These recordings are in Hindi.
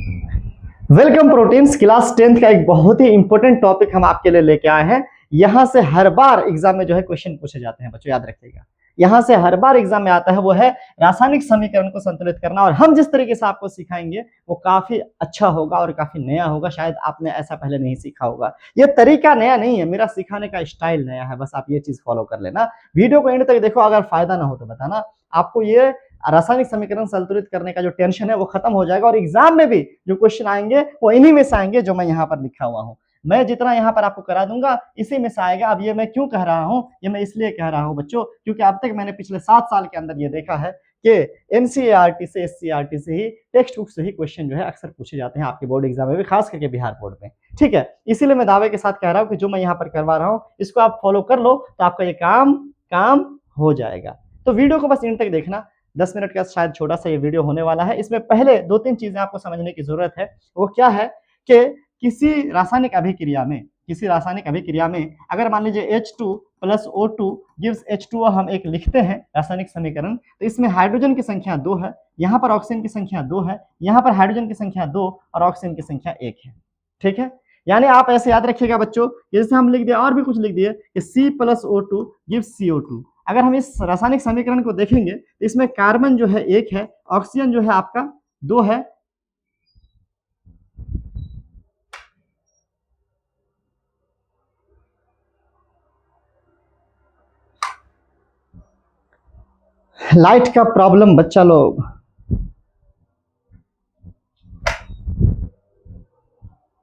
Welcome proteins. क्लास 10th का एक बहुत ही इंपॉर्टेंट टॉपिक हम आपके लिए लेके आए हैं। यहां से हर बार एग्जाम में जो है क्वेश्चन पूछे जाते हैं बच्चों, याद रखिएगा। यहां से हर बार एग्जाम में आता है वो है रासायनिक समीकरण को संतुलित करना, और हम जिस तरीके से आपको सिखाएंगे वो काफी अच्छा होगा और काफी नया होगा। शायद आपने ऐसा पहले नहीं सीखा होगा। ये तरीका नया नहीं है, मेरा सिखाने का स्टाइल नया है, बस आप ये चीज फॉलो कर लेना। वीडियो को एंड तक देखो, अगर फायदा ना हो तो बताना। आपको ये रासायनिक समीकरण संतुलित करने का जो टेंशन है वो खत्म हो जाएगा, और एग्जाम में भी जो क्वेश्चन आएंगे वो इन्हीं में से आएंगे जो मैं यहाँ पर लिखा हुआ हूँ। मैं जितना यहाँ पर आपको करा दूंगा इसी में से आएगा। अब ये मैं क्यों कह रहा हूँ, ये मैं इसलिए कह रहा हूँ बच्चों, क्योंकि अब तक मैंने पिछले 7 साल के अंदर ये देखा है कि एनसीईआरटी से, एससीईआरटी से ही, टेक्स्ट बुक से ही क्वेश्चन जो है अक्सर पूछे जाते हैं आपके बोर्ड एग्जाम में भी, खास करके बिहार बोर्ड में। ठीक है, इसीलिए मैं दावे के साथ कह रहा हूँ कि जो मैं यहाँ पर करवा रहा हूँ इसको आप फॉलो कर लो तो आपका ये काम हो जाएगा। तो वीडियो को बस इन तक देखना। 10 मिनट का शायद छोटा सा ये वीडियो होने वाला है। इसमें पहले 2-3 चीजें आपको समझने की जरूरत है। वो क्या है कि किसी रासायनिक अभिक्रिया में अगर मान लीजिए H2 + O2 गिव्स H2O हम एक लिखते हैं रासायनिक समीकरण, तो इसमें हाइड्रोजन की संख्या 2 है, यहाँ पर ऑक्सीजन की संख्या 2 है, यहाँ पर हाइड्रोजन की संख्या 2 और ऑक्सीजन की संख्या 1 है। ठीक है, यानी आप ऐसे याद रखिएगा बच्चों, जैसे हम लिख दिए और भी कुछ लिख दिए कि C + O2 गिव्स CO2। अगर हम इस रासायनिक समीकरण को देखेंगे तो इसमें कार्बन जो है 1 है, ऑक्सीजन जो है आपका 2 है, लाइट का प्रॉब्लम बच्चा लोग,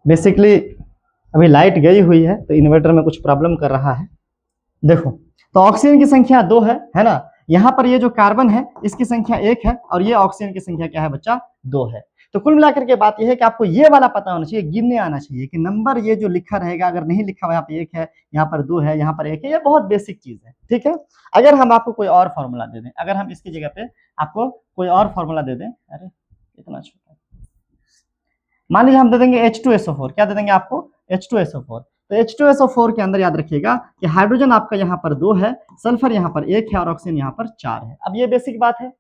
बेसिकली अभी लाइट गई हुई है तो इन्वर्टर में कुछ प्रॉब्लम कर रहा है। देखो, तो ऑक्सीजन की संख्या 2 है ना। यहाँ पर ये जो कार्बन है इसकी संख्या 1 है, और ये ऑक्सीजन की संख्या क्या है बच्चा, 2 है। तो कुल मिलाकर के बात यह है कि आपको ये वाला पता होना चाहिए, गिनने आना चाहिए कि नंबर ये जो लिखा रहेगा, अगर नहीं लिखा हुआ यहाँ पे 1 है, यहाँ पर 2 है, यहाँ पर 1 है, ये बहुत बेसिक चीज है। ठीक है, अगर हम आपको कोई और फॉर्मूला दे दें, अगर हम इसकी जगह पे आपको कोई और फॉर्मूला दे दें, अरे इतना छोटा, मान लीजिए हम दे देंगे H2SO4, क्या दे देंगे आपको, H2SO4। तो H2SO4 के अंदर याद रखिएगा कि हाइड्रोजन आपका यहाँ पर 2 है, सल्फर यहाँ पर 1 है और ऑक्सीजन यहाँ पर 4 है। अब ये बेसिक बात है,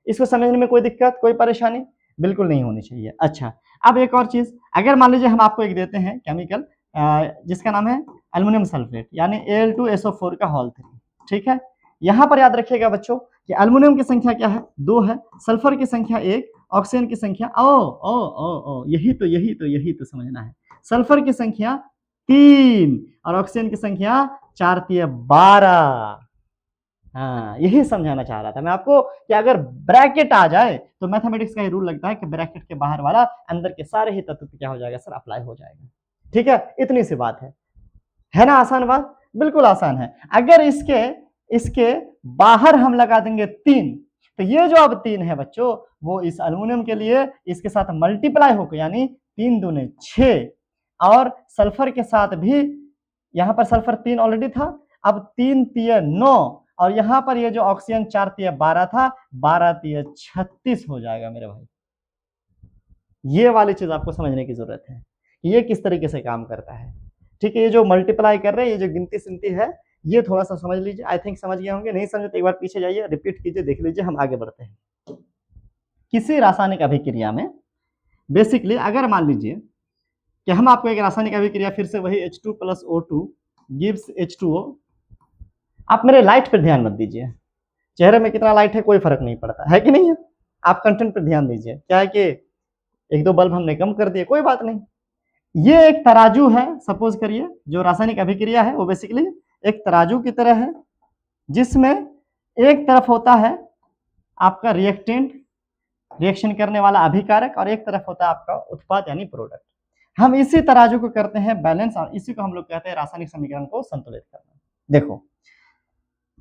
इसको समझने में कोई दिक्कत, कोई परेशानी बिल्कुल नहीं होनी चाहिए। अच्छा, अब एक और चीज, अगर मान लीजिए हम आपको एक देते हैं केमिकल जिसका नाम है एल्युमिनियम सल्फेट, यानी Al2SO4 का होल 3। ठीक है, यहाँ पर याद रखिएगा बच्चों कि एल्युमिनियम की संख्या क्या है, 2 है, सल्फर की संख्या 1, ऑक्सीजन की संख्या यही तो समझना है, सल्फर की संख्या 3 और ऑक्सीजन की संख्या 4 × 12। हाँ, यही समझाना चाह रहा था मैं आपको कि अगर ब्रैकेट आ जाए तो मैथमेटिक्स का ही रूल लगता है कि ब्रैकेट के बाहर वाला अंदर के सारे ही तत्व क्या हो जाएगा सर, अप्लाई हो जाएगा। ठीक है, इतनी सी बात है ना, आसान बात, बिल्कुल आसान है। अगर इसके बाहर हम लगा देंगे 3, तो ये जो अब 3 है बच्चों वो इस एल्युमिनियम के लिए इसके साथ मल्टीप्लाई होकर, यानी 3 दूने 6, और सल्फर के साथ भी, यहाँ पर सल्फर 3 ऑलरेडी था, अब 3 × 9, और यहाँ पर ये जो ऑक्सीजन 4 × 12 था, 12 × 36 हो जाएगा मेरे भाई। ये वाली चीज आपको समझने की जरूरत है कि ये किस तरीके से काम करता है। ठीक है, ये जो मल्टीप्लाई कर रहे हैं, ये जो गिनती सिंती है, ये थोड़ा सा समझ लीजिए। आई थिंक समझ गए होंगे, नहीं समझे तो एक बार पीछे जाइए, रिपीट कीजिए, देख लीजिए। हम आगे बढ़ते हैं। किसी रासायनिक अभिक्रिया में बेसिकली अगर मान लीजिए कि हम आपको एक रासायनिक अभिक्रिया, फिर से वही H2 + O2 गिव्स H2O। आप मेरे लाइट पर ध्यान मत दीजिए, चेहरे में कितना लाइट है कोई फर्क नहीं पड़ता है कि नहीं है। आप कंटेंट पर ध्यान दीजिए। क्या है कि 1-2 बल्ब हमने कम कर दिए, कोई बात नहीं। ये एक तराजू है, सपोज करिए, जो रासायनिक अभिक्रिया है वो बेसिकली एक तराजू की तरह है, जिसमें एक तरफ होता है आपका रिएक्टेंट, रिएक्शन करने वाला अभिकारक, और एक तरफ होता है आपका उत्पाद यानी प्रोडक्ट। हम इसी तराजू को करते हैं बैलेंस, और इसी को हम लोग कहते हैं रासायनिक समीकरण को संतुलित करना। देखो,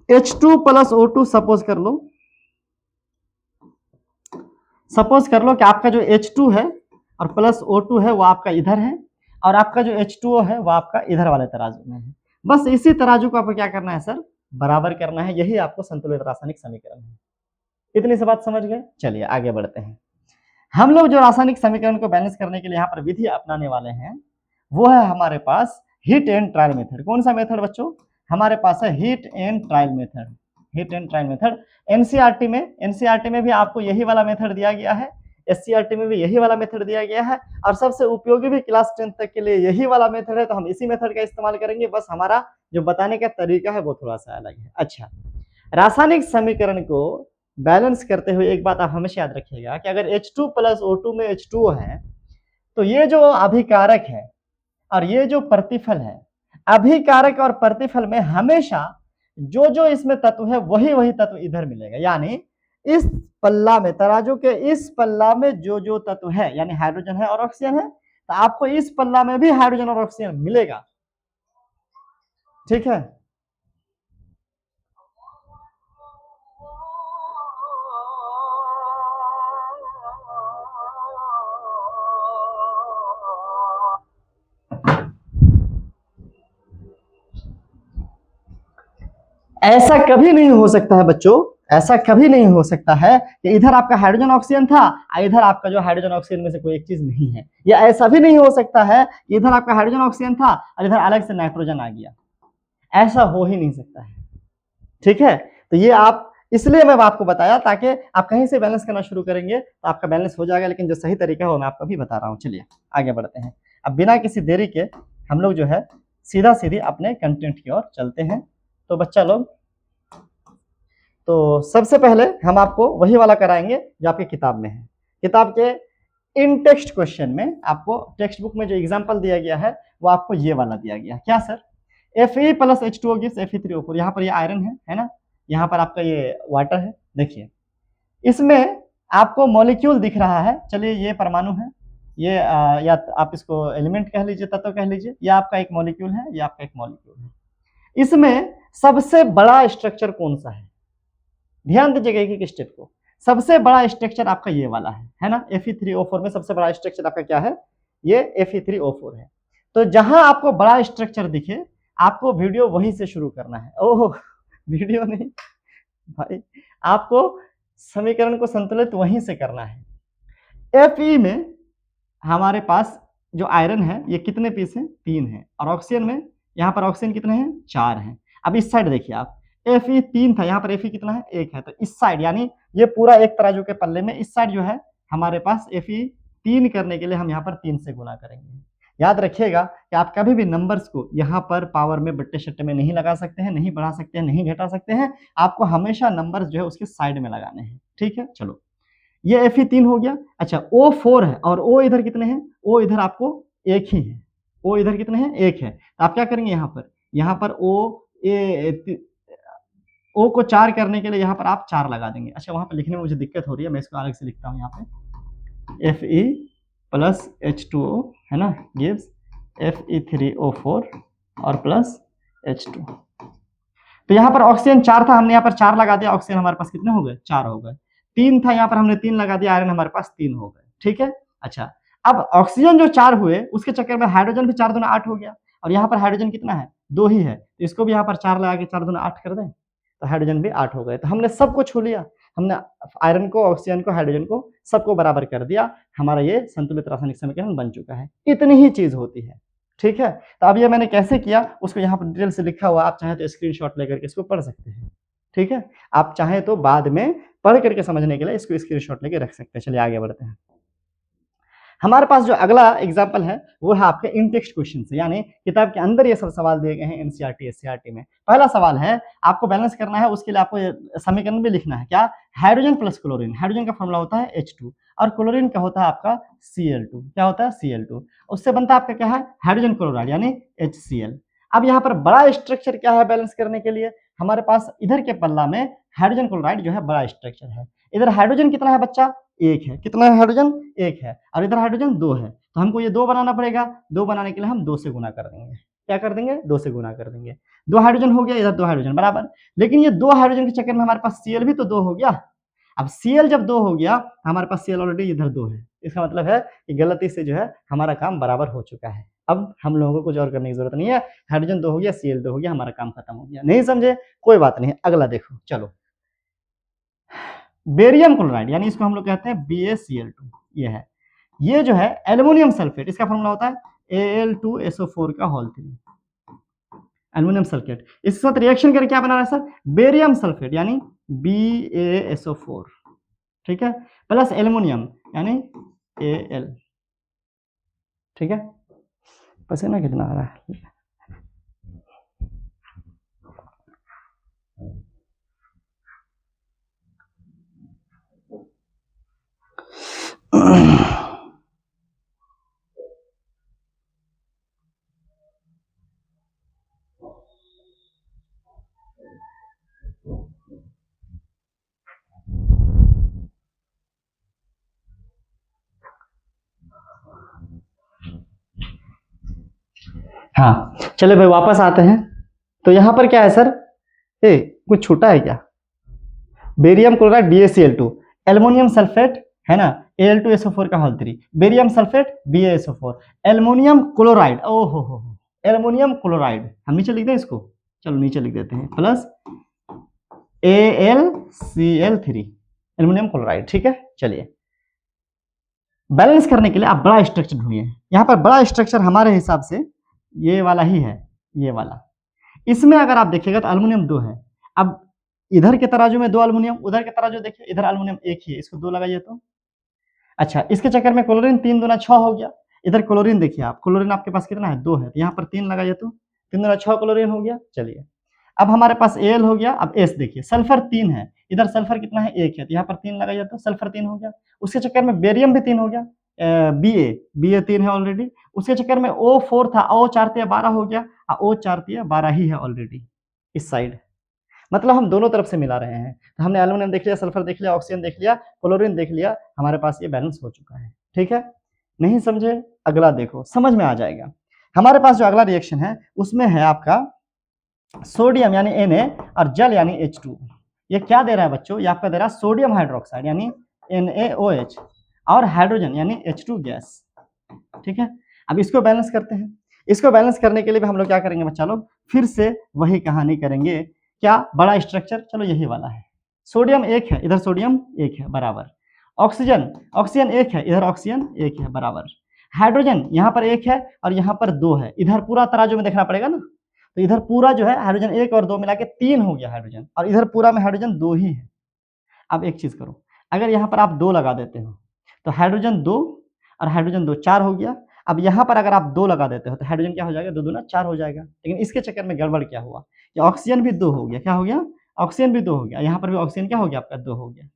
H2 + O2 सपोज कर लो कि आपका जो H2 है और प्लस O2 है वो आपका इधर है, और आपका जो H2O है वो आपका इधर वाले तराजू में है। बस इसी तराजू को आपको क्या करना है सर, बराबर करना है। यही आपको संतुलित रासायनिक समीकरण है। इतनी सी बात समझ गए। चलिए आगे बढ़ते हैं। हम लोग जो रासायनिक समीकरण को बैलेंस करने के लिए यहाँ पर विधि अपनाने वाले हैं वो है हमारे पास हीट एंड ट्रायल मेथड। कौन सा मेथड बच्चों, हमारे पास है heat and trial method. Heat and trial method NCERT में भी आपको यही वाला मेथड दिया गया है। एससीईआरटी में भी यही वाला मेथड दिया गया है और सबसे उपयोगी भी क्लास 10 तक के लिए यही वाला मेथड है, तो हम इसी मेथड का इस्तेमाल करेंगे। बस हमारा जो बताने का तरीका है वो थोड़ा सा अलग है। अच्छा, रासायनिक समीकरण को बैलेंस करते हुए एक बात आप हमेशा याद रखिएगा कि अगर H2 प्लस O2 में H2O है तो ये जो अभिकारक है और ये जो प्रतिफल है, अभिकारक और प्रतिफल में हमेशा जो जो इसमें तत्व है वही वही तत्व इधर मिलेगा। यानी इस पल्ला में, तराजू के इस पल्ला में जो जो तत्व है यानी हाइड्रोजन है और ऑक्सीजन है, तो आपको इस पल्ला में भी हाइड्रोजन और ऑक्सीजन मिलेगा। ठीक है, ऐसा कभी नहीं हो सकता है बच्चों, ऐसा कभी नहीं हो सकता है कि इधर आपका हाइड्रोजन ऑक्सीजन था और इधर आपका जो हाइड्रोजन ऑक्सीजन में से कोई एक चीज नहीं है। या ऐसा भी नहीं हो सकता है कि इधर आपका हाइड्रोजन ऑक्सीजन था और इधर अलग से नाइट्रोजन आ गया। ऐसा हो ही नहीं सकता है। ठीक है, तो ये आप, इसलिए मैं आपको बताया ताकि आप कहीं से बैलेंस करना शुरू करेंगे तो आपका बैलेंस हो जाएगा, लेकिन जो सही तरीका है वो मैं आपको भी बता रहा हूँ। चलिए आगे बढ़ते हैं। अब बिना किसी देरी के हम लोग जो है सीधा सीधी अपने कंटेंट की ओर चलते हैं। तो बच्चा लोग, तो सबसे पहले हम आपको वही वाला कराएंगे जो आपकी किताब में है। किताब के इन टेक्स्ट क्वेश्चन में आपको टेक्स्ट बुक में जो एग्जांपल दिया गया है वो आपको ये वाला दिया गया है। क्या sir? Fe plus H2O gives Fe3O4। यहाँ पर ये आयरन है ना, यहाँ पर आपका ये वाटर है। देखिए इसमें आपको मॉलिक्यूल दिख रहा है, चलिए ये परमाणु है, ये या आप इसको एलिमेंट कह लीजिए, तत्व कह लीजिए, या आपका एक मॉलिक्यूल है, या आपका एक मॉलिक्यूल है। इसमें सबसे बड़ा स्ट्रक्चर कौन सा है? ध्यान दीजिएगा एक एक स्टेप को। सबसे बड़ा स्ट्रक्चर आपका ये वाला है ना, Fe3O4 में सबसे बड़ा स्ट्रक्चर आपका क्या है? ये Fe3O4 है। तो जहां आपको बड़ा स्ट्रक्चर दिखे आपको वीडियो वहीं से शुरू करना है। ओह, वीडियो नहीं भाई, आपको समीकरण को संतुलित वहीं से करना है। Fe में हमारे पास जो आयरन है ये कितने पीस हैं? 3 है। और ऑक्सीजन में, यहाँ पर ऑक्सीजन कितने हैं? 4 हैं। अब इस साइड देखिए आप, Fe 3 था, यहाँ पर Fe कितना है? 1 है। तो इस साइड यानी ये पूरा एक तराजू के पल्ले में इस साइड जो है हमारे पास Fe 3 करने के लिए हम यहाँ पर 3 से गुना करेंगे। याद रखिएगा कि आप कभी भी नंबर्स को यहाँ पर पावर में बट्टे शट्टे में नहीं लगा सकते हैं, नहीं बढ़ा सकते हैं, नहीं घटा सकते हैं। आपको हमेशा नंबर्स जो है उसके साइड में लगाने हैं। ठीक है, चलो ये Fe3 हो गया। अच्छा O4 है और O इधर कितने हैं? O इधर आपको एक ही है। O इधर कितने हैं? एक है। तो आप क्या करेंगे यहाँ पर O को 4 करने के लिए यहाँ पर आप 4 लगा देंगे। अच्छा वहां पर लिखने में मुझे दिक्कत हो रही है, मैं इसको अलग से लिखता हूँ। यहाँ पे Fe प्लस H2O है ना, गिव्स Fe3O4 और प्लस H2। तो यहाँ पर ऑक्सीजन 4 था, हमने यहाँ पर 4 लगा दिया, ऑक्सीजन हमारे पास कितने हो गए? 4 हो गए। 3 था, यहाँ पर हमने 3 लगा दिया, आयरन हमारे पास 3 हो गए। ठीक है, अच्छा अब ऑक्सीजन जो 4 हुए उसके चक्कर में हाइड्रोजन भी 4 दूना 8 हो गया, और यहाँ पर हाइड्रोजन कितना है? 2 ही है, तो इसको भी यहाँ पर 4 लगा के 4 दूना 8 कर दें तो हाइड्रोजन भी 8 हो गए। तो हमने सबको छू लिया, हमने आयरन को, ऑक्सीजन को, हाइड्रोजन को सबको बराबर कर दिया। हमारा ये संतुलित रासायनिक समीकरण बन चुका है। इतनी ही चीज होती है। ठीक है, तो अब ये मैंने कैसे किया उसको यहाँ पर डिटेल से लिखा हुआ, आप चाहे तो स्क्रीनशॉट लेकर के इसको पढ़ सकते हैं। ठीक है, आप चाहे तो बाद में पढ़ करके समझने के लिए इसको स्क्रीनशॉट लेके रख सकते हैं। चलिए आगे बढ़ते हैं। हमारे पास जो अगला एग्जाम्पल है वो है आपके इन टेक्स्ट क्वेश्चन से, यानी किताब के अंदर ये सब सवाल दिए गए हैं एनसीईआरटी एससीईआरटी में। पहला सवाल है, आपको बैलेंस करना है, उसके लिए आपको समीकरण भी लिखना है। क्या? Hydrogen plus chlorine. हाइड्रोजन का फॉर्मूला होता है H2 और क्लोरीन का होता है आपका Cl2। क्या होता है? Cl2। उससे बनता है आपका क्या है? हाइड्रोजन क्लोराइड यानी HCl। अब यहाँ पर बड़ा स्ट्रक्चर क्या है बैलेंस करने के लिए? हमारे पास इधर के पल्ला में हाइड्रोजन क्लोराइड जो है बड़ा स्ट्रक्चर है। इधर हाइड्रोजन कितना है बच्चा? 1 है। कितना है हाइड्रोजन? 1 है। और इधर हाइड्रोजन 2 है, तो हमको ये 2 बनाना पड़ेगा। 2 बनाने के लिए हम 2 से गुना कर देंगे। क्या कर देंगे? 2 से गुना कर देंगे। 2 हाइड्रोजन हो गया, इधर 2 हाइड्रोजन बराबर। लेकिन ये 2 हाइड्रोजन के चक्कर में हमारे पास Cl भी तो 2 हो गया। अब Cl जब 2 हो गया, हमारे पास Cl ऑलरेडी इधर 2 है। इसका मतलब है कि गलती से जो है हमारा काम बराबर हो चुका है। अब हम लोगों को कुछ और करने की जरूरत नहीं है। हाइड्रोजन 2 हो गया, Cl 2 हो गया, हमारा काम खत्म हो गया। नहीं समझे? कोई बात नहीं, अगला देखो। चलो, बेरियम क्लोराइड यानी इसको हम लोग कहते हैं BaCl2। ये है, ये जो है एल्युमिनियम सल्फेट, इसका फॉर्मूला होता है Al2SO4 का होल 3। एल्युमिनियम सल्फेट, इसके साथ रिएक्शन करके क्या बना रहा है सर? बेरियम सल्फेट यानी BaSO4। ठीक है, प्लस एल्युमिनियम, यानी Al। ठीक है, पसीना कितना आ रहा है। हाँ चलो भाई वापस आते हैं। तो यहां पर क्या है सर, कुछ छूटा है क्या, barium chloride BaCl2, aluminium sulphate है ना Al2SO4 का whole 3, barium sulphate BaSO4, aluminium chloride, ओहो हो, एल्युमिनियम क्लोराइड हम नीचे लिख दें इसको, चलो नीचे लिख देते हैं, प्लस AlCl3 एल्युमिनियम क्लोराइड। ठीक है, चलिए बैलेंस करने के लिए आप बड़ा स्ट्रक्चर ढूंढिए। यहाँ पर बड़ा स्ट्रक्चर हमारे हिसाब से ये वाला ही है, ये वाला। इसमें अगर आप देखिएगा तो एल्युमिनियम 2 है। अब इधर के तराजू में 2 एल्युमिनियम, उधर के तराजू देखिए इधर एल्युमिनियम 1 ही है, इसको 2 लगाइए तो अच्छा, इसके चक्कर में क्लोरीन 3 दूना 6 हो गया। इधर क्लोरीन देखिए आप, क्लोरीन आपके पास कितना है 2 है, तो यहाँ पर 3 लगाइए तो 3 दूना 6 क्लोरीन हो गया। चलिए अब हमारे पास Al हो गया। अब S देखिए, सल्फर 3 है, इधर सल्फर कितना है 1 है, तो यहाँ पर 3 लगाइए तो सल्फर 3 हो गया। उसके चक्कर में बेरियम भी 3 हो गया, Ba 3 है ऑलरेडी। उसके चक्कर में O4 था, O 4 12 हो गया, O 4 12 ही है ऑलरेडी इस साइड। मतलब हम दोनों तरफ से मिला रहे हैं। तो हमने एल्युमिनियम देख लिया, सल्फर देख लिया, ऑक्सीजन देख लिया, क्लोरीन देख लिया, हमारे पास ये बैलेंस हो चुका है। ठीक है, नहीं समझे अगला देखो, समझ में आ जाएगा। हमारे पास जो अगला रिएक्शन है उसमें है आपका सोडियम यानी Na और जल यानी H2। ये क्या दे रहा है बच्चों, ये आपका दे रहा है सोडियम हाइड्रोक्साइड यानी NaOH और हाइड्रोजन यानी H2 गैस। ठीक है, अब इसको बैलेंस करते हैं। इसको बैलेंस करने के लिए भी हम लोग क्या करेंगे बच्चा लोग, फिर से वही कहानी करेंगे। क्या, बड़ा स्ट्रक्चर, चलो यही वाला है। सोडियम 1 है, इधर सोडियम 1 है बराबर। ऑक्सीजन, ऑक्सीजन 1 है, इधर ऑक्सीजन 1 है बराबर। हाइड्रोजन यहाँ पर 1 है और यहाँ पर 2 है, इधर पूरा तराजू में देखना पड़ेगा ना, तो इधर पूरा जो है हाइड्रोजन 1 और 2 मिला के 3 हो गया हाइड्रोजन, और इधर पूरा में हाइड्रोजन 2 ही है। अब एक चीज करो, अगर यहाँ पर आप 2 लगा देते हो तो हाइड्रोजन 2 और हाइड्रोजन 2 4 हो गया। अब यहाँ पर अगर आप 2 लगा देते हो तो हाइड्रोजन क्या हो जाएगा, 2 दूना 4 हो जाएगा। लेकिन इसके चक्कर में गड़बड़ क्या हुआ कि ऑक्सीजन भी 2 हो गया, क्या हो गया, ऑक्सीजन भी 2 हो गया, यहाँ पर भी ऑक्सीजन क्या हो गया आपका 2 हो गया।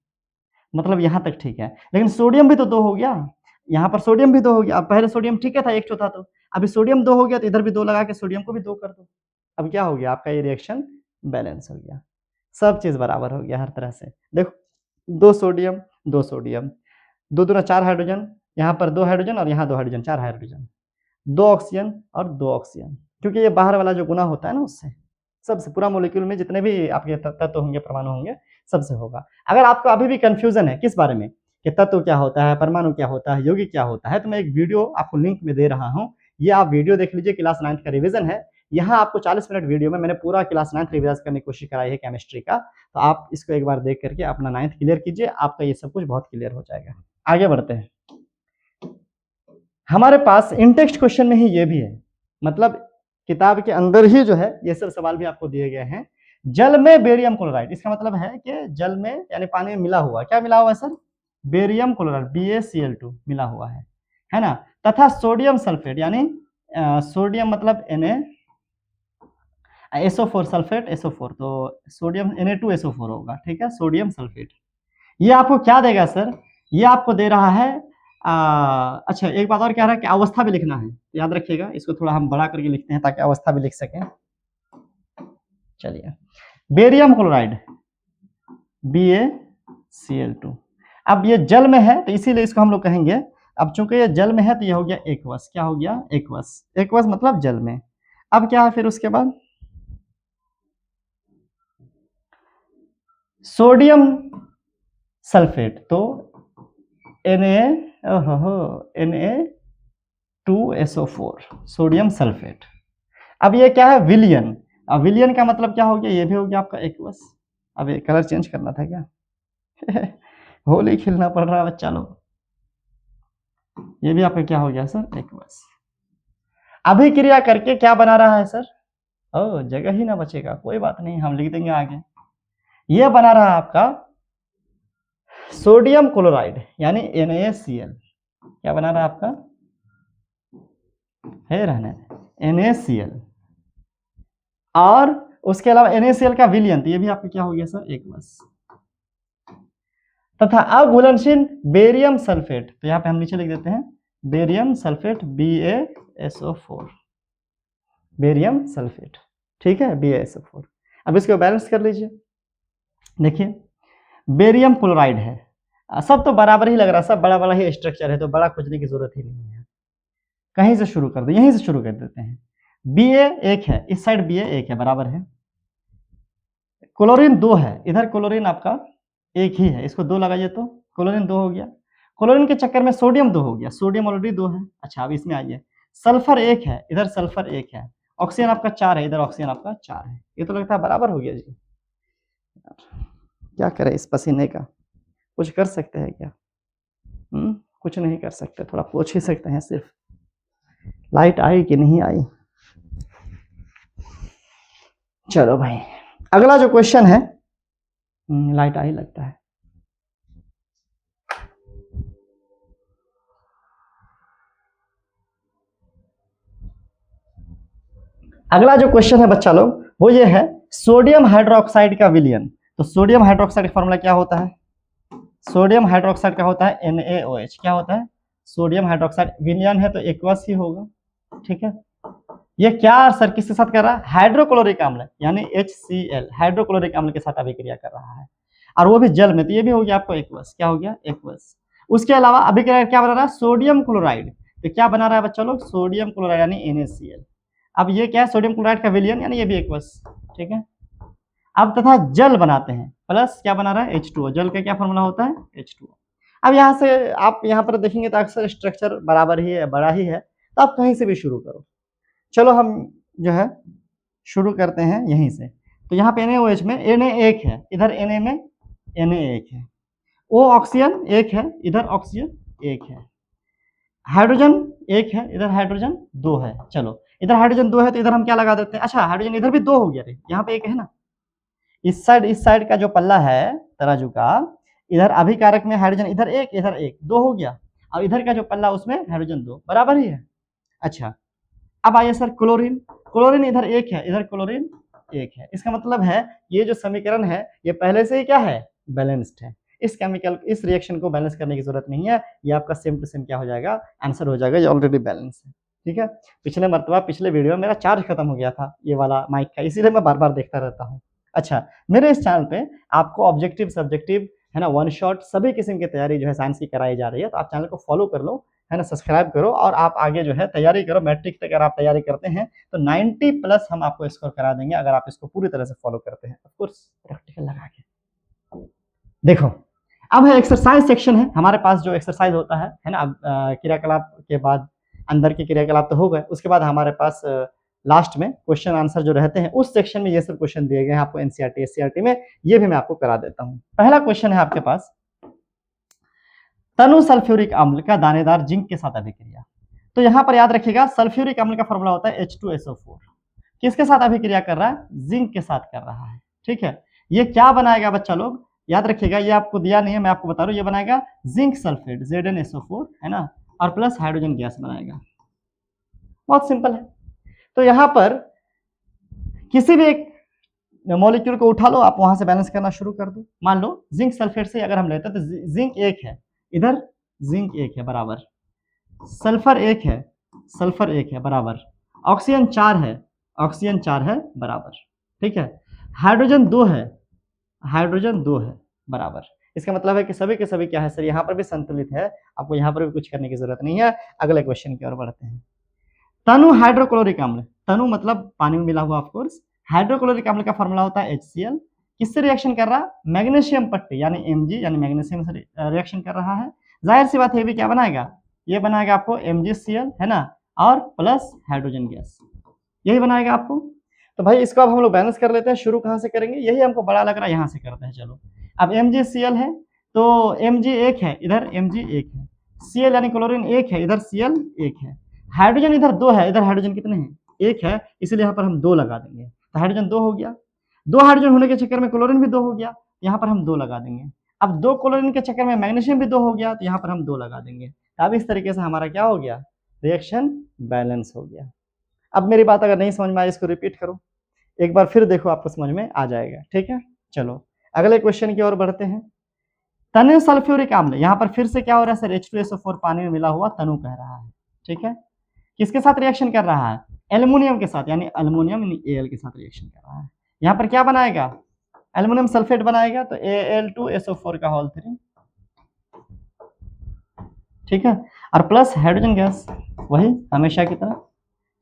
मतलब यहाँ तक ठीक है, लेकिन सोडियम भी तो 2 हो गया, यहाँ पर सोडियम भी 2 हो गया। अब पहले सोडियम ठीक है था, 1 था, तो अभी सोडियम 2 हो गया, तो इधर भी 2 लगा के सोडियम को भी 2 कर दो। अब क्या हो गया आपका, ये रिएक्शन बैलेंस हो गया, सब चीज बराबर हो गया हर तरह से। देखो 2 सोडियम 2 सोडियम, 2 दूना 4 हाइड्रोजन, यहाँ पर 2 हाइड्रोजन और यहाँ 2 हाइड्रोजन, 4 हाइड्रोजन, 2 ऑक्सीजन और 2 ऑक्सीजन, क्योंकि ये बाहर वाला जो गुना होता है ना उससे, सबसे पूरा मॉलिक्यूल में जितने भी आपके तत्व होंगे, परमाणु होंगे, सबसे होगा। अगर आपको अभी भी कंफ्यूजन है किस बारे में कि तत्व क्या होता है, परमाणु क्या होता है, यौगिक क्या होता है, तो मैं एक वीडियो आपको लिंक में दे रहा हूँ, ये आप वीडियो देख लीजिए। क्लास 9 का रिवीजन है, यहाँ आपको 40 मिनट वीडियो में मैंने पूरा क्लास 9 रिवाइज करने की कोशिश कराई है केमिस्ट्री का। तो आप इसको एक बार देख करके अपना 9th क्लियर कीजिए, आपका ये सब कुछ बहुत क्लियर हो जाएगा। आगे बढ़ते हैं, हमारे पास इन टेक्स्ट क्वेश्चन में ही ये भी है, मतलब किताब के अंदर ही जो है ये सब सवाल भी आपको दिए गए हैं। जल में बेरियम क्लोराइड, इसका मतलब है कि जल में यानी पानी में मिला हुआ, क्या मिला हुआ है सर, बेरियम क्लोराइड BaCl2 मिला हुआ है ना, तथा सोडियम सल्फेट यानी सोडियम मतलब SO4 सल्फेट SO4, तो सोडियम Na2SO4 होगा। ठीक है, सोडियम सल्फेट, ये आपको क्या देगा सर, ये आपको दे रहा है अच्छा एक बात और कह रहा है कि अवस्था भी लिखना है, याद रखिएगा, इसको थोड़ा हम बड़ा करके लिखते हैं ताकि अवस्था भी लिख सकें। चलिए, बेरियम क्लोराइड BaCl2, अब ये जल में है तो इसीलिए इसको हम लोग कहेंगे, अब चूंकि ये जल में है तो ये हो गया एक्वस, क्या हो गया एक्वस, एक्वस मतलब जल में। अब क्या है फिर उसके बाद, सोडियम सल्फेट, तो Na2SO4 सोडियम सल्फेट। अब ये क्या है, विलियन, अब विलियन का मतलब क्या हो गया, ये भी हो गया आपका एक्वस। अब ये कलर चेंज करना था क्या होली खेलना पड़ रहा है बच्चा लोग, ये भी आपका क्या हो गया सर एक्वस। अभिक्रिया करके क्या बना रहा है सर, ओ जगह ही ना बचेगा, कोई बात नहीं हम लिख देंगे आगे, ये बना रहा है आपका सोडियम क्लोराइड यानी NaCl क्या बना रहा है आपका, है रहने NaCl, और उसके अलावा NaCl का विलयन, तो ये भी आपका क्या हो गया सर, एक्वस, तथा अघुलनशील बेरियम सल्फेट, तो यहाँ पे हम नीचे लिख देते हैं barium sulphate BaSO4, barium sulphate, ठीक है, BaSO4। अब इसको बैलेंस कर लीजिए, देखिए बेरियम क्लोराइड है, सब तो बराबर ही लग रहा है, सब बड़ा बड़ा ही स्ट्रक्चर है, तो बड़ा खोजने की जरूरत ही नहीं है, कहीं से शुरू कर दो, यहीं से शुरू कर देते हैं। Ba एक है, इस साइड Ba एक है, बराबर है, क्लोरीन 2 है, इधर क्लोरीन आपका एक ही है, इसको 2 लगाइए तो क्लोरीन 2 हो गया, क्लोरीन के चक्कर में सोडियम 2 हो गया, सोडियम ऑलरेडी 2 है। अच्छा अब इसमें आइए, सल्फर 1 है, इधर सल्फर 1 है, ऑक्सीजन आपका 4 है, इधर ऑक्सीजन आपका 4 है, ये तो लगता है बराबर हो गया जी। क्या करें इस पसीने का, कुछ कर सकते हैं क्या? कुछ नहीं कर सकते, थोड़ा पूछ ही सकते हैं सिर्फ, लाइट आई कि नहीं आई। चलो भाई अगला जो क्वेश्चन है, लाइट आई लगता है, अगला जो क्वेश्चन है बच्चा लोग वो ये है सोडियम हाइड्रोक्साइड का विलयन। तो सोडियम हाइड्रोक्साइड का फॉर्मूला क्या होता है, सोडियम हाइड्रोक्साइड का होता है NaOH, क्या होता है, सोडियम हाइड्रोक्साइड, विलयन है तो एक्वस ही होगा, ठीक है। ये क्या सर किसके साथ कर रहा है, हाइड्रोक्लोरिक अम्ल यानी HCl, हाइड्रोक्लोरिक अम्ल के साथ अभिक्रिया कर रहा है, और वो भी जल में, तो ये भी हो गया आपको एक्वस, क्या हो गया, एक्वस। उसके अलावा अभिक्रिया क्या बना रहा है, सोडियम क्लोराइड, तो क्या बना रहा है बच्चा लोग, सोडियम क्लोराइड यानी NaCl। अब ये क्या है, सोडियम क्लोराइड का विलयन यानी ये भी एक्वस, ठीक है। अब तथा जल बनाते हैं, प्लस क्या बना रहा है, H2O, जल का क्या फॉर्मूला होता है, H2O। अब यहाँ से आप यहाँ पर देखेंगे तो अक्सर स्ट्रक्चर बराबर ही है, बड़ा ही है, तो आप कहीं से भी शुरू करो। चलो हम जो है शुरू करते हैं यहीं से, तो यहाँ पे NaOH में Na एक है, इधर Na में Na एक है, O ऑक्सीजन एक है, इधर ऑक्सीजन एक है, हाइड्रोजन एक है, इधर हाइड्रोजन 2 है। चलो इधर हाइड्रोजन 2 है तो इधर हम क्या लगा देते हैं, अच्छा हाइड्रोजन इधर भी 2 हो गया रे, यहाँ पे एक है ना, इस साइड का जो पल्ला है तराजू का, इधर अभिकारक में हाइड्रोजन इधर एक 2 हो गया, और इधर का जो पल्ला उसमें हाइड्रोजन 2 बराबर ही है। अच्छा अब आइए सर क्लोरीन, क्लोरीन इधर एक है, इधर क्लोरीन एक है, इसका मतलब है ये जो समीकरण है ये पहले से ही क्या है, बैलेंस्ड है, इस केमिकल इस रिएक्शन को बैलेंस करने की जरूरत नहीं है, ये आपका सेम टू सेम क्या हो जाएगा, आंसर हो जाएगा, ये ऑलरेडी बैलेंस है, ठीक है। पिछले मरतबा पिछले वीडियो में मेरा चार्ज खत्म हो गया था ये वाला माइक का, इसीलिए मैं बार बार देखता रहता हूँ। अच्छा मेरे इस चैनल पे आपको ऑब्जेक्टिव सब्जेक्टिव है ना, वन शॉट सभी किस्म की तैयारी जो है साइंस की कराई जा रही है, तो आप चैनल को फॉलो कर लो, है ना, सब्सक्राइब करो, और आप आगे जो है तैयारी करो, मैट्रिक तक अगर आप तैयारी करते हैं तो 90 प्लस हम आपको स्कोर करा देंगे, अगर आप इसको पूरी तरह से फॉलो करते हैं, ऑफ कोर्स प्रैक्टिकल लगा के। देखो अब है एक्सरसाइज सेक्शन है हमारे पास, जो एक्सरसाइज होता है ना, अब क्रियाकलाप के बाद अंदर के क्रियाकलाप तो हो गए, उसके बाद हमारे पास लास्ट में क्वेश्चन आंसर जो रहते हैं, उस सेक्शन में ये सब क्वेश्चन दिए गए हैं आपको एनसीईआरटी एससीईआरटी में, ये भी मैं आपको करा देता हूँ। पहला क्वेश्चन है आपके पास, तनु सल्फ्यूरिक अम्ल का दानेदार जिंक के साथ अभिक्रिया। तो यहाँ पर याद रखिएगा सल्फ्यूरिक अम्ल का फॉर्मूला होता है H2SO4, किसके साथ अभिक्रिया कर रहा है, जिंक के साथ कर रहा है, ठीक है। ये क्या बनाएगा बच्चा लोग, याद रखिएगा, ये आपको दिया नहीं है, मैं आपको बता रहा हूँ, ये बनाएगा जिंक सल्फेट ZnSO4, है ना, और प्लस हाइड्रोजन गैस बनाएगा, बहुत सिंपल है। तो यहाँ पर किसी भी एक मॉलिक्यूल को उठा लो, आप वहां से बैलेंस करना शुरू कर दो। मान लो जिंक सल्फेट से अगर हम लेते हैं तो जिंक एक है, इधर जिंक एक है बराबर, सल्फर एक है, सल्फर एक है बराबर, ऑक्सीजन 4 है, ऑक्सीजन 4 है बराबर, ठीक है। हाइड्रोजन 2 है, हाइड्रोजन 2 है बराबर, इसका मतलब है कि सभी के सभी क्या है सर, यहाँ पर भी संतुलित है, आपको यहाँ पर भी कुछ करने की जरूरत नहीं है। अगले क्वेश्चन की ओर बढ़ते हैं। तनु हाइड्रोक्लोरिक अम्ल, तनु मतलब पानी में मिला हुआ ऑफ कोर्स, हाइड्रोक्लोरिक अम्ल का फॉर्मूला होता है HCl, किससे रिएक्शन कर रहा, मैग्नीशियम पट्टी यानी Mg यानी मैग्नीशियम से रिएक्शन कर रहा है, जाहिर सी बात है भी क्या बनाएगा, ये बनाएगा आपको MgCl, है ना, और प्लस हाइड्रोजन गैस, यही बनाएगा आपको। तो भाई इसको अब हम लोग बैलेंस कर लेते हैं, शुरू कहाँ से करेंगे, यही हमको बड़ा लग रहा है, यहाँ से करते हैं। चलो अब MgCl है तो Mg एक है, इधर Mg एक है, Cl यानी क्लोरीन एक है, इधर Cl एक है, हाइड्रोजन इधर 2 है, इधर हाइड्रोजन कितने हैं, एक है, इसलिए यहाँ पर हम 2 लगा देंगे, तो हाइड्रोजन 2 हो गया, 2 हाइड्रोजन होने के चक्कर में क्लोरीन भी 2 हो गया, यहाँ पर हम 2 लगा देंगे। अब 2 क्लोरीन के चक्कर में मैग्नीशियम भी 2 हो गया, तो यहाँ पर हम 2 लगा देंगे। तो अब इस तरीके से हमारा क्या हो गया, रिएक्शन बैलेंस हो गया। अब मेरी बात अगर नहीं समझ में आई, इसको रिपीट करो, एक बार फिर देखो, आपको समझ में आ जाएगा। ठीक है, चलो अगले क्वेश्चन की ओर बढ़ते हैं। तनु सल्फ्यूरिक अम्ल, यहाँ पर फिर से क्या हो रहा है सर, H2SO4 पानी में मिला हुआ तनु कह रहा है। ठीक है, किसके साथ रिएक्शन कर रहा है, एल्युमिनियम के साथ, यानी अल्युमिनियम Al के साथ रिएक्शन कर रहा है। यहाँ पर क्या बनाएगा, एल्युमिनियम सल्फेट बनाएगा, तो Al2SO4 का होल 3। ठीक है, और प्लस हाइड्रोजन गैस, वही हमेशा की तरह।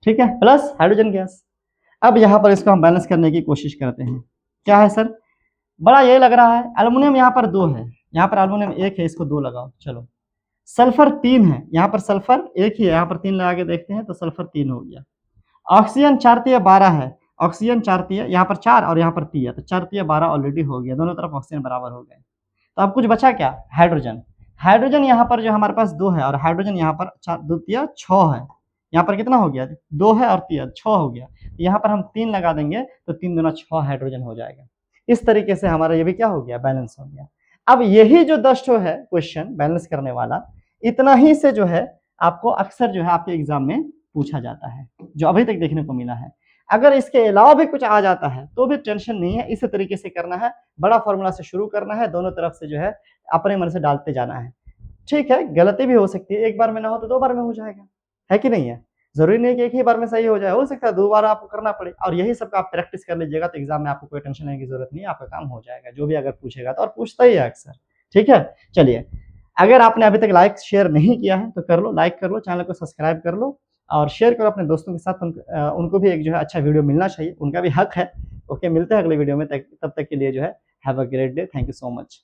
ठीक है, प्लस हाइड्रोजन गैस। अब यहाँ पर इसको हम बैलेंस करने की कोशिश करते हैं। क्या है सर, बड़ा ये लग रहा है, एल्युमिनियम यहाँ पर 2 है, यहाँ पर एल्युमिनियम 1 है, इसको 2 लगाओ। चलो, सल्फर 3 है, यहाँ पर सल्फर 1 ही है, यहाँ पर 3 लगा के देखते हैं, तो सल्फर 3 हो गया। ऑक्सीजन 4 तिया 12 है, ऑक्सीजन 4 तिया, यहाँ पर 4 और यहाँ पर तिया, तो 4 तिया 12 ऑलरेडी हो गया, दोनों तरफ ऑक्सीजन बराबर हो गए। तो अब कुछ बचा क्या, हाइड्रोजन। हाइड्रोजन यहाँ पर जो हमारे पास 2 है, और हाइड्रोजन यहाँ पर 4 2 तिया 6 है, यहाँ पर कितना हो गया, 2 है और तिया 6 हो गया। यहाँ पर हम 3 लगा देंगे, तो 3 दूना 6 हाइड्रोजन हो जाएगा। इस तरीके से हमारा ये भी क्या हो गया, बैलेंस हो गया। अब यही जो 10 ठो है क्वेश्चन बैलेंस करने वाला, इतना ही से जो है आपको अक्सर जो है आपके एग्जाम में पूछा जाता है, जो अभी तक देखने को मिला है। अगर इसके अलावा भी कुछ आ जाता है तो भी टेंशन नहीं है, इस तरीके से करना है, बड़ा फॉर्मूला से शुरू करना है, दोनों तरफ से जो है अपने मन से डालते जाना है। ठीक है, गलती भी हो सकती है, एक बार में ना हो तो 2 बार में हो जाएगा, है कि नहीं है। जरूरी नहीं कि एक ही बार में सही हो जाए, हो सकता है 2 बार आपको करना पड़े, और यही सब का आप प्रैक्टिस कर लीजिएगा, तो एग्जाम में आपको कोई टेंशन लेने की जरूरत नहीं है, आपका काम हो जाएगा, जो भी अगर पूछेगा तो, और पूछता ही है अक्सर। ठीक है, चलिए, अगर आपने अभी तक लाइक शेयर नहीं किया है तो कर लो, लाइक कर लो, चैनल को सब्सक्राइब कर लो, और शेयर करो अपने दोस्तों के साथ, उनको भी एक जो है अच्छा वीडियो मिलना चाहिए, उनका भी हक है। ओके, मिलते हैं अगले वीडियो में, तब तक के लिए जो है have a great day, thank you so much.